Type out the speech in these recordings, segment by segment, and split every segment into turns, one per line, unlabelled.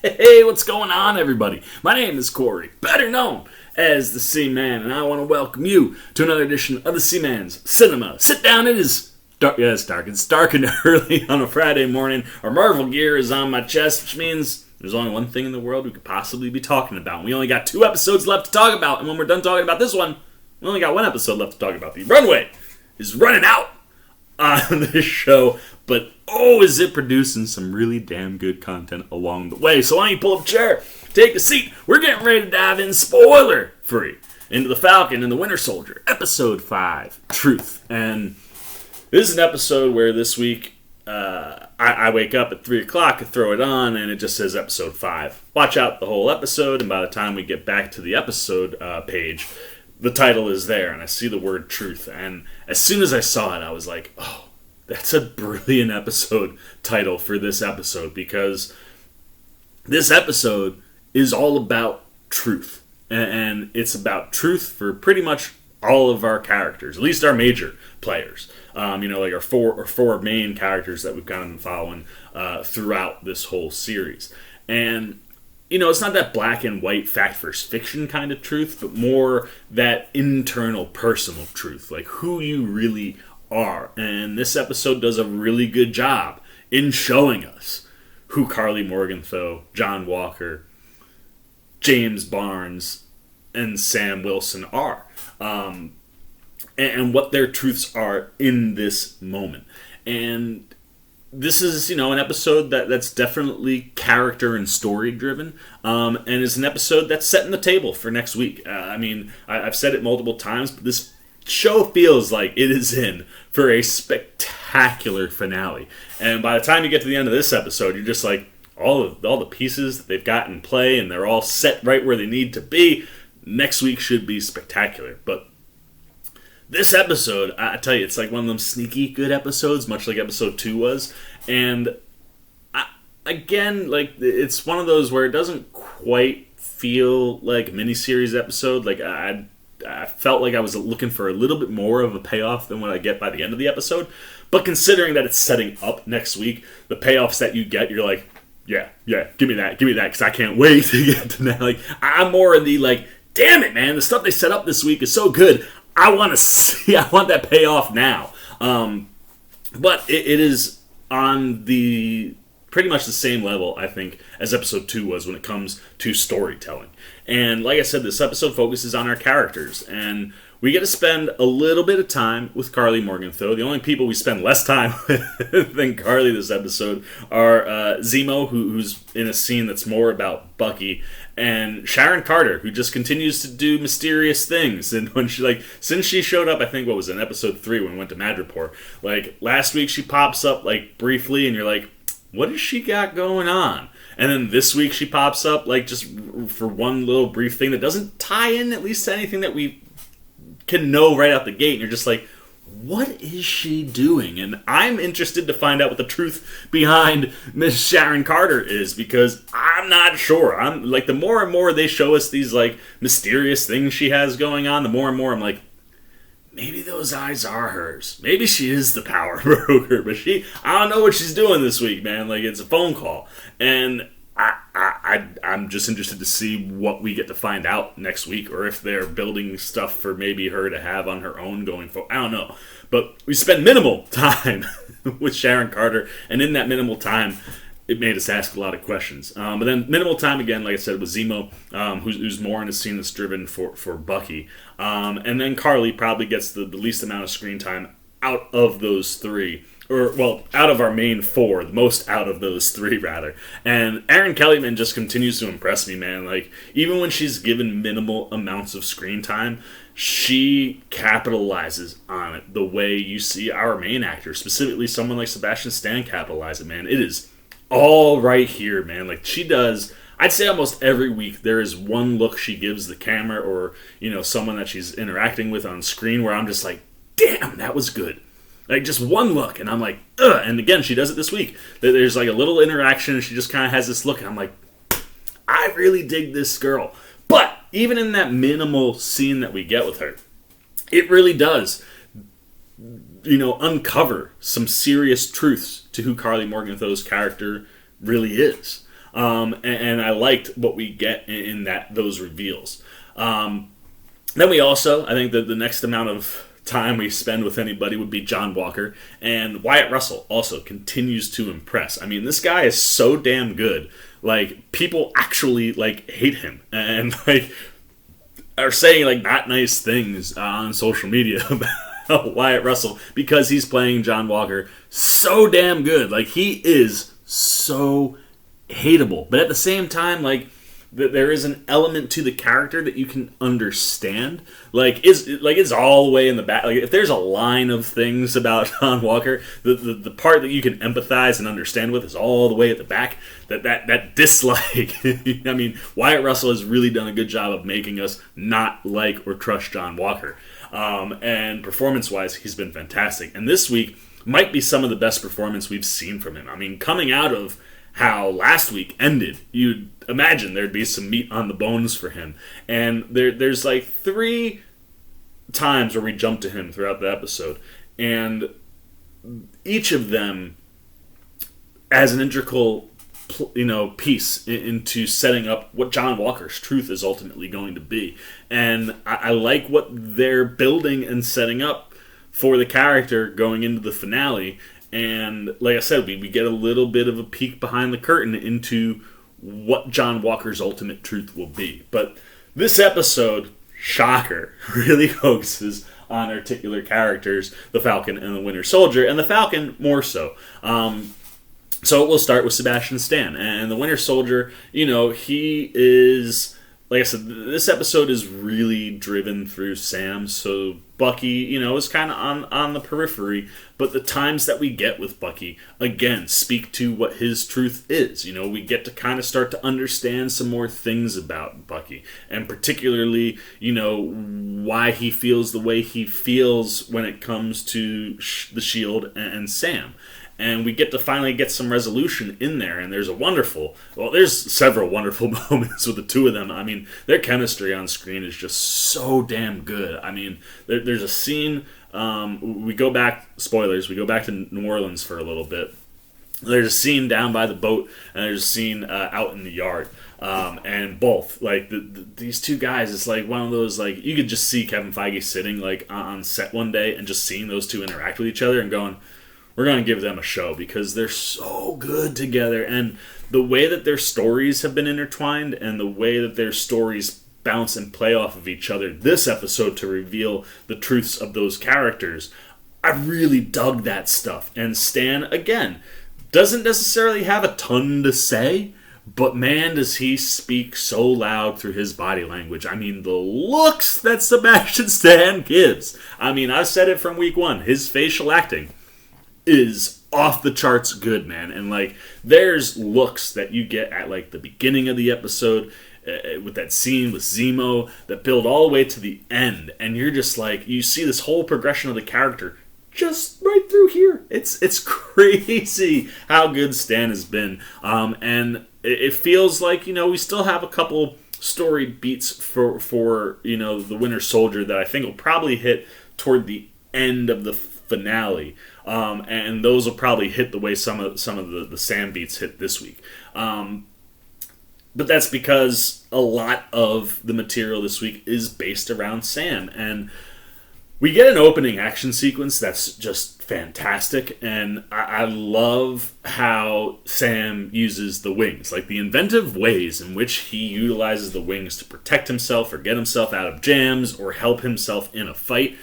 Hey, what's going on, everybody? My name is Corey, better known as the Seaman, and I want to welcome you to another edition of the Seaman's Cinema. Sit down, it is dark. Yeah, it's dark. It's dark and early on a Friday morning. Our Marvel gear is on my chest, which means there's only one thing in the world we could possibly be talking about. We only got 2 episodes left to talk about, and when we're done talking about this one, we only got 1 episode left to talk about. The runway is running out on this show, but is it producing some really damn good content along the way. So why don't you pull up a chair, take a seat. We're getting ready to dive in spoiler free into the Falcon and the Winter Soldier, episode 5, Truth. And this is an episode where this week I wake up at 3 o'clock, I throw it on, and it just says episode 5. Watch out the whole episode, and by the time we get back to the episode page, the title is there, and I see the word truth. And as soon as I saw it, I was like, oh, that's a brilliant episode title for this episode, because this episode is all about truth. And it's about truth for pretty much all of our characters, at least our major players. Like our four main characters that we've kind of been following throughout this whole series. And it's not that black and white fact versus fiction kind of truth, but more that internal personal truth, like who you really are. And this episode does a really good job in showing us who Carly Morgenthau, John Walker, James Barnes, and Sam Wilson are, and what their truths are in this moment. And this is, an episode that's definitely character and story driven, and is an episode that's setting the table for next week. I've said it multiple times, but this show feels like it is in for a spectacular finale. And by the time you get to the end of this episode, you're just like, all the pieces that they've got in play, and they're all set right where they need to be. Next week should be spectacular. But this episode, I tell you, it's like one of them sneaky good episodes, much like episode 2 was. And it's one of those where it doesn't quite feel like a miniseries episode. Like I felt like I was looking for a little bit more of a payoff than what I get by the end of the episode. But considering that it's setting up next week, the payoffs that you get, you're like, yeah, give me that, because I can't wait to get to that. Like, I'm more in the damn it, man, the stuff they set up this week is so good. I want that payoff now. But it is on the pretty much the same level, I think, as episode 2 was when it comes to storytelling. And like I said, this episode focuses on our characters, and we get to spend a little bit of time with Carly Morgenthau. The only people we spend less time with than Carly this episode are Zemo, who's in a scene that's more about Bucky, and Sharon Carter, who just continues to do mysterious things. And when since she showed up, I think, what was it, in episode 3 when we went to Madripoor, last week she pops up, briefly, and you're like, what has she got going on? And then this week she pops up, just for one little brief thing that doesn't tie in at least to anything that we can know right out the gate. And you're just like, what is she doing? And I'm interested to find out what the truth behind Miss Sharon Carter is, because I'm not sure. I'm the more and more they show us these mysterious things she has going on, the more and more I'm like, maybe those eyes are hers. Maybe she is the power broker, but I don't know what she's doing this week, man. It's a phone call. And I'm just interested to see what we get to find out next week, or if they're building stuff for maybe her to have on her own going forward. I don't know. But we spent minimal time with Sharon Carter, and in that minimal time, it made us ask a lot of questions. But then minimal time again, like I said, with Zemo, who's more in a scene that's driven for Bucky. And then Carly probably gets the least amount of screen time out of those 3. Out of our main 4, the most out of those 3, rather. And Erin Kellyman just continues to impress me, man. Even when she's given minimal amounts of screen time, she capitalizes on it the way you see our main actor, specifically someone like Sebastian Stan, capitalize it, man. It is all right here, man. She does, I'd say almost every week, there is one look she gives the camera or, someone that she's interacting with on screen where I'm just like, damn, that was good. Just one look, and I'm like, ugh. And again, she does it this week. There's a little interaction, and she just kind of has this look, and I'm like, I really dig this girl. But even in that minimal scene that we get with her, it really does, uncover some serious truths to who Carly Morgenthau's character really is. and I liked what we get in those reveals. Then we also, I think that the next amount of time we spend with anybody would be John Walker, and Wyatt Russell also continues to impress. I mean, this guy is so damn good. Like, people actually like hate him and like are saying like not nice things on social media about Wyatt Russell because he's playing John Walker so damn good. Like, he is so hateable, but at the same time, like, there is an element to the character that you can understand. Like, it's all the way in the back. Like, if there's a line of things about John Walker, the part that you can empathize and understand with is all the way at the back. That dislike. I mean, Wyatt Russell has really done a good job of making us not like or trust John Walker. And performance-wise, he's been fantastic. And this week might be some of the best performance we've seen from him. I mean, coming out of how last week ended, you'd imagine there'd be some meat on the bones for him. And there's like 3 times where we jump to him throughout the episode. And each of them as an integral piece into setting up what John Walker's truth is ultimately going to be. And I like what they're building and setting up for the character going into the finale. And like I said, we get a little bit of a peek behind the curtain into what John Walker's ultimate truth will be. But this episode, shocker, really focuses on our titular characters, the Falcon and the Winter Soldier, and the Falcon more so. So we'll start with Sebastian Stan. And the Winter Soldier, he is, like I said, this episode is really driven through Sam. So Bucky, is kind of on the periphery. But the times that we get with Bucky, again, speak to what his truth is. We get to kind of start to understand some more things about Bucky. And particularly, why he feels the way he feels when it comes to the S.H.I.E.L.D. and Sam. And we get to finally get some resolution in there. And there's several wonderful moments with the two of them. I mean, their chemistry on screen is just so damn good. I mean, there's a scene, we go back to New Orleans for a little bit. There's a scene down by the boat, and there's a scene out in the yard. And both, like, these two guys, it's like one of those, like, you could just see Kevin Feige sitting, like, on set one day and just seeing those two interact with each other and going, we're going to give them a show because they're so good together. And the way that their stories have been intertwined and the way that their stories bounce and play off of each other this episode to reveal the truths of those characters, I really dug that stuff. And Stan, again, doesn't necessarily have a ton to say, but man, does he speak so loud through his body language. I mean, the looks that Sebastian Stan gives. I mean, I've said it from week 1. His facial acting is off the charts good, man. And like, there's looks that you get at like the beginning of the episode with that scene with Zemo that build all the way to the end, and you're just like, you see this whole progression of the character just right through here. It's crazy how good Stan has been. And it feels like, we still have a couple story beats for the Winter Soldier that I think will probably hit toward the end of the finale. And those will probably hit the way some of the Sam beats hit this week. But that's because a lot of the material this week is based around Sam. And we get an opening action sequence that's just fantastic, and I love how Sam uses the wings. Like, the inventive ways in which he utilizes the wings to protect himself or get himself out of jams or help himself in a fight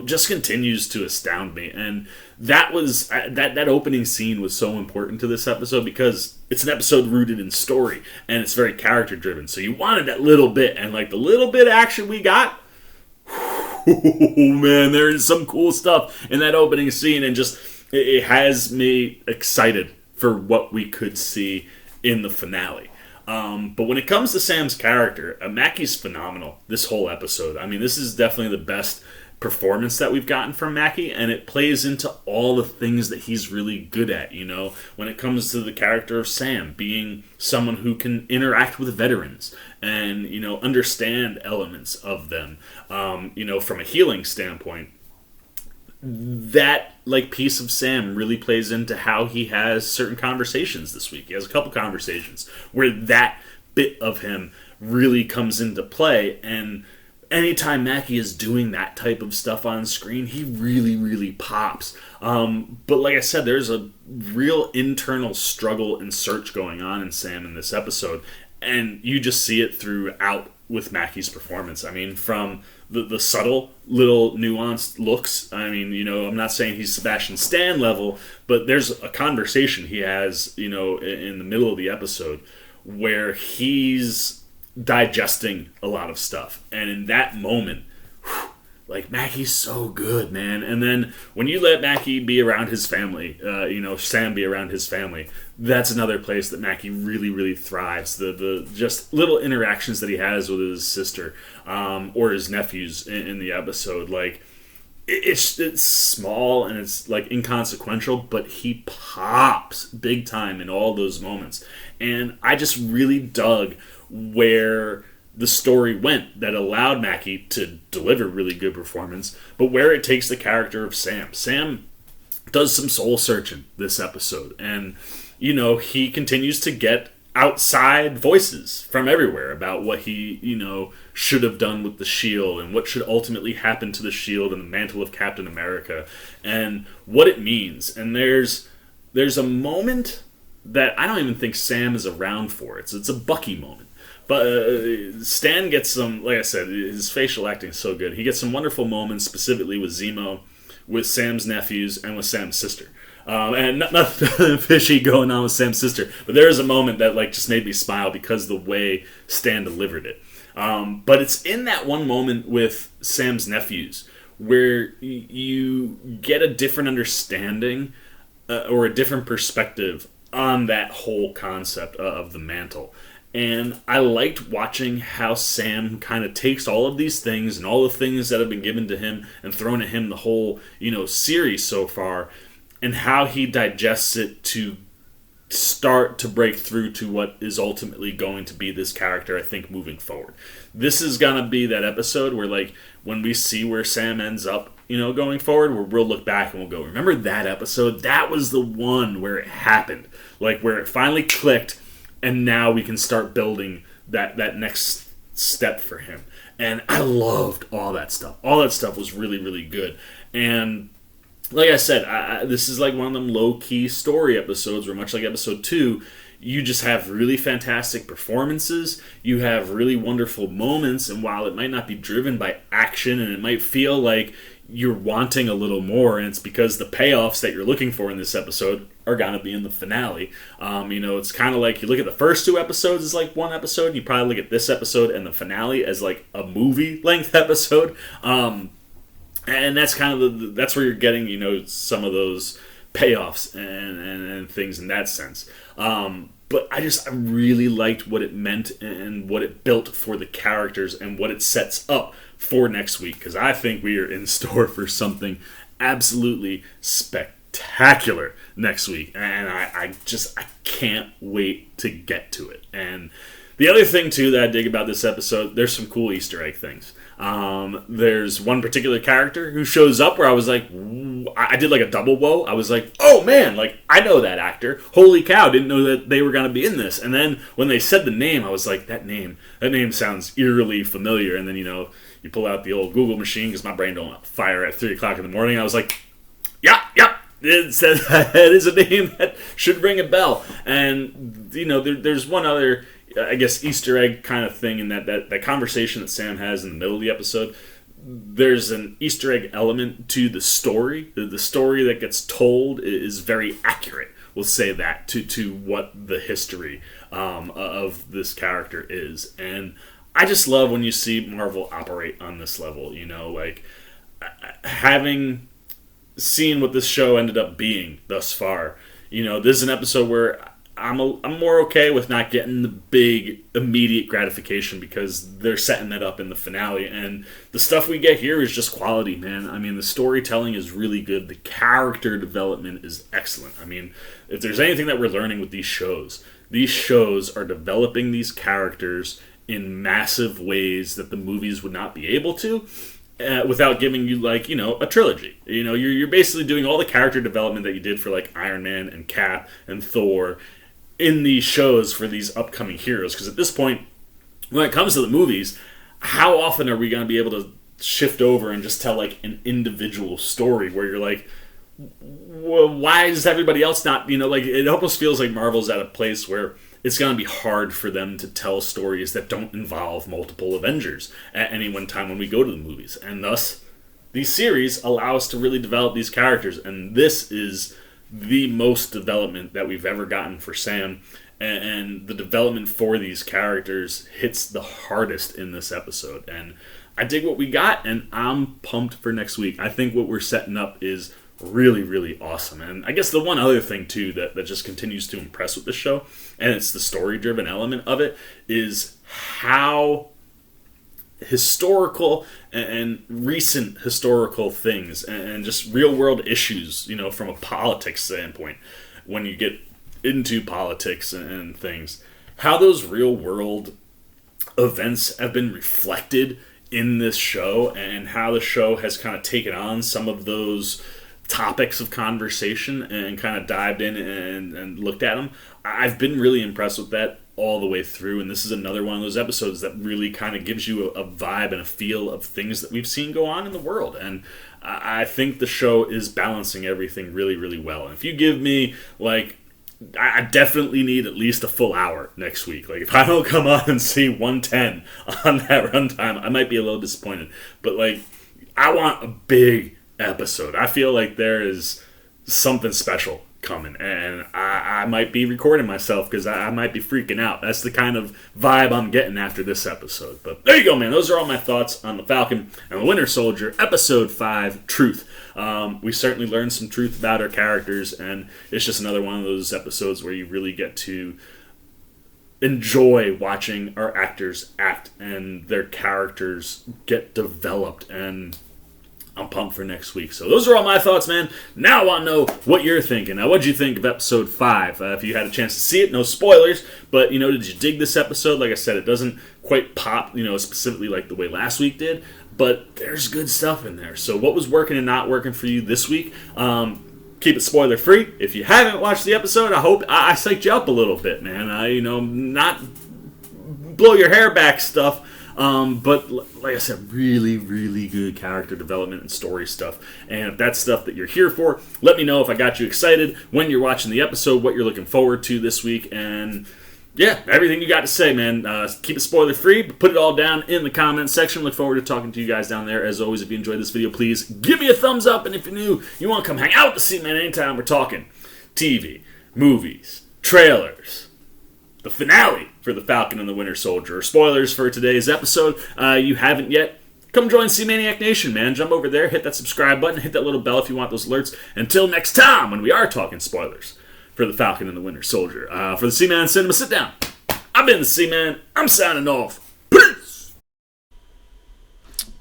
just continues to astound me. And that was that opening scene was so important to this episode because it's an episode rooted in story, and it's very character driven. So you wanted that little bit, and like the little bit of action we got, oh man, there is some cool stuff in that opening scene, and just it has me excited for what we could see in the finale. But when it comes to Sam's character, Mackey's phenomenal this whole episode. I mean, this is definitely the best performance that we've gotten from Mackie, and it plays into all the things that he's really good at, when it comes to the character of Sam being someone who can interact with veterans and, understand elements of them, from a healing standpoint. that like piece of Sam really plays into how he has certain conversations this week. He has a couple conversations where that bit of him really comes into play, and anytime Mackie is doing that type of stuff on screen, he really, really pops. But like I said, there's a real internal struggle and search going on in Sam in this episode, and you just see it throughout with Mackie's performance. I mean, from the subtle little nuanced looks. I mean, I'm not saying he's Sebastian Stan level, but there's a conversation he has, in the middle of the episode where he's digesting a lot of stuff. And in that moment, like, Mackie's so good, man. And then when you let Mackie be around his family, Sam be around his family, that's another place that Mackie really, really thrives. The just little interactions that he has with his sister or his nephews in the episode, like, it's small and it's like inconsequential, but he pops big time in all those moments. And I just really dug where the story went that allowed Mackie to deliver really good performance, but where it takes the character of Sam. Sam does some soul searching this episode, and he continues to get outside voices from everywhere about what he should have done with the shield and what should ultimately happen to the shield and the mantle of Captain America and what it means. And there's a moment that I don't even think Sam is around for. It's a Bucky moment. But Stan gets some, like I said, his facial acting is so good. He gets some wonderful moments, specifically with Zemo, with Sam's nephews, and with Sam's sister. And nothing fishy going on with Sam's sister, but there is a moment that just made me smile because the way Stan delivered it. But it's in that one moment with Sam's nephews where you get a different understanding or a different perspective on that whole concept of the mantle. And I liked watching how Sam kind of takes all of these things and all the things that have been given to him and thrown at him the whole, series so far, and how he digests it to start to break through to what is ultimately going to be this character, I think, moving forward. This is going to be that episode where, when we see where Sam ends up, going forward, where we'll look back and we'll go, remember that episode? That was the one where it happened. Where it finally clicked, and now we can start building that next step for him. And I loved all that stuff. All that stuff was really, really good. And like I said, this is one of them low-key story episodes where, much like episode 2, you just have really fantastic performances. You have really wonderful moments. And while it might not be driven by action and it might feel like you're wanting a little more, and it's because the payoffs that you're looking for in this episode are going to be in the finale. It's kind of like you look at the first 2 episodes as one episode. You probably look at this episode and the finale as a movie-length episode. And that's kind of that's where you're getting, some of those payoffs and things in that sense. But I really liked what it meant and what it built for the characters and what it sets up for next week, because I think we are in store for something absolutely spectacular next week, and I can't wait to get to it. And the other thing too that I dig about this episode, there's some cool Easter egg things. There's one particular character who shows up where I was like, I did a double whoa. I was like, oh man, I know that actor. Holy cow, didn't know that they were going to be in this. And then when they said the name, I was like, that name sounds eerily familiar. And then, you pull out the old Google machine because my brain don't fire at 3 o'clock in the morning. I was like, yeah, it says that is a name that should ring a bell. And, there's one other, I guess, Easter egg kind of thing in that conversation that Sam has in the middle of the episode. There's an Easter egg element to the story. The story that gets told is very accurate, we'll say that, to what the history of this character is. And I just love when you see Marvel operate on this level, having seen what this show ended up being thus far. This is an episode where I'm more okay with not getting the big immediate gratification because they're setting that up in the finale, and the stuff we get here is just quality, man. I mean, the storytelling is really good. The character development is excellent. I mean, if there's anything that we're learning with these shows are developing these characters in massive ways that the movies would not be able to. without giving you, like, you know, a trilogy. You know, you're basically doing all the character development that you did for, like, Iron Man and Cap and Thor in these shows for these upcoming heroes. Because at this point, when it comes to the movies, how often are we going to be able to shift over and just tell, like, an individual story where you're like, well, why is everybody else not, you know, like, it almost feels like Marvel's at a place where it's going to be hard for them to tell stories that don't involve multiple Avengers at any one time when we go to the movies. And thus, these series allow us to really develop these characters. And this is the most development that we've ever gotten for Sam. And the development for these characters hits the hardest in this episode. And I dig what we got, and I'm pumped for next week. I think what we're setting up is really, really awesome. And I guess the one other thing, too, that just continues to impress with the show, and it's the story-driven element of it, is how historical and recent historical things and just real-world issues, you know, from a politics standpoint, when you get into politics and things, how those real-world events have been reflected in this show, and how the show has kind of taken on some of those topics of conversation and kind of dived in and looked at them. I've been really impressed with that all the way through, and this is another one of those episodes that really kind of gives you a vibe and a feel of things that we've seen go on in the world. And I think the show is balancing everything really, really well. And if you give me, like, I definitely need at least a full hour next week. Like, if I don't come on and see 110 on that runtime, I might be a little disappointed. But, like, I want a big episode. I feel like there is something special coming, and I might be recording myself because I might be freaking out. That's the kind of vibe I'm getting after this episode. But there you go, man. Those are all my thoughts on the Falcon and the Winter Soldier, Episode 5, Truth. We certainly learned some truth about our characters, and it's just another one of those episodes where you really get to enjoy watching our actors act and their characters get developed, and I'm pumped for next week. So those are all my thoughts, man. Now I want to know what you're thinking. Now, what'd you think of Episode 5? If you had a chance to see it, no spoilers, but, you know, did you dig this episode? Like I said, it doesn't quite pop, you know, specifically like the way last week did, but there's good stuff in there. So what was working and not working for you this week? Keep it spoiler free. If you haven't watched the episode, I hope I psyched you up a little bit, man. You know, not blow your hair back stuff. But like I said, really, really good character development and story stuff. And if that's stuff that you're here for, let me know if I got you excited when you're watching the episode, what you're looking forward to this week, and yeah, everything you got to say, man. Keep it spoiler free, but put it all down in the comments section. Look forward to talking to you guys down there. As always, if you enjoyed this video, please give me a thumbs up. And if you're new, you want to come hang out with the C-Man anytime, we're talking TV, movies, trailers, the finale for the Falcon and the Winter Soldier. Spoilers for today's episode. You haven't yet, come join C-Maniac Nation, man. Jump over there, hit that subscribe button, hit that little bell if you want those alerts. Until next time, when we are talking spoilers for the Falcon and the Winter Soldier. For the C-Man Cinema, sit down. I've been the C-Man. I'm signing off. Peace!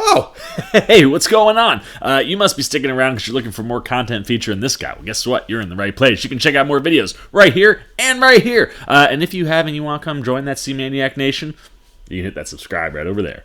Oh, hey, what's going on? You must be sticking around because you're looking for more content featuring this guy. Well, guess what? You're in the right place. You can check out more videos right here and right here. And if you have and you want to come join that C-Maniac Nation, you can hit that subscribe right over there.